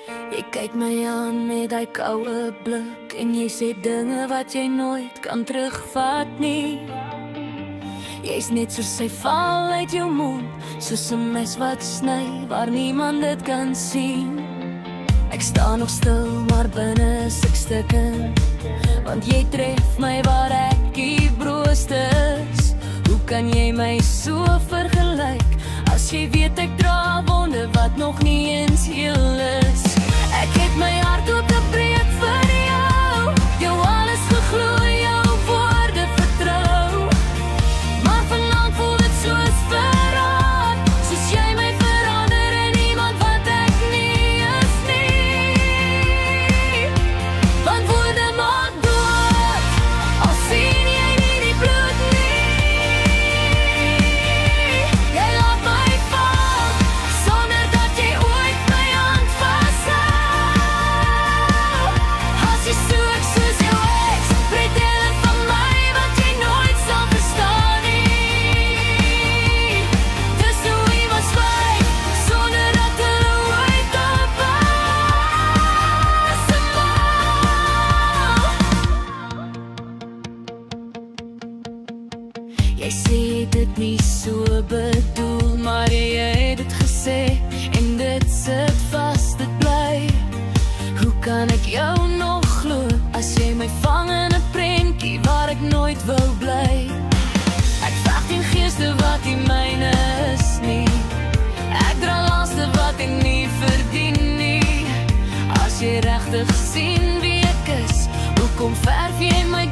Jy kyk my aan met die koue blik en jy sê dinge wat jy nooit kan terugvat nie. Jy's net soos sy val uit jou mond, soos 'n mes wat sny waar niemand dit kan sien. Ek staan nog stil, maar binne is ek stikkend, want jy tref my waar ek die broosste is. Hoe kan jy my so vergelyk, as jy weet ek dra wonde wat nog nie eens heel is? Ek het my hart oopgebreek vir jou, jou alles geglo, jou woorde vertrou. Maar vanaand voel dit soos verraad, soos jy my verander in iemand wat ek nie is nie. Want woorde maak dood, al sien jy nie die bloed nie. Jy laat my val, sonder dat jy ooit my hand vashou. As jy soek soos jou ex, breek dele van my wat jy nooit sal verstaan nie. Dis hoe iemand swyg, sonder dat hulle ooit op was. Jy sê dit nie so bedoel, maar jy het dit gesê en dit sit vas, dit bly. Hoe kan ek jou nog glo, as jy my vang in 'n prentjie waar ek nooit wou bly? Ek veg teen geeste wat nie myne is nie, ek dra laste wat ek nie verdien nie. As jy regtig sien wie ek is, hoekom verf jy my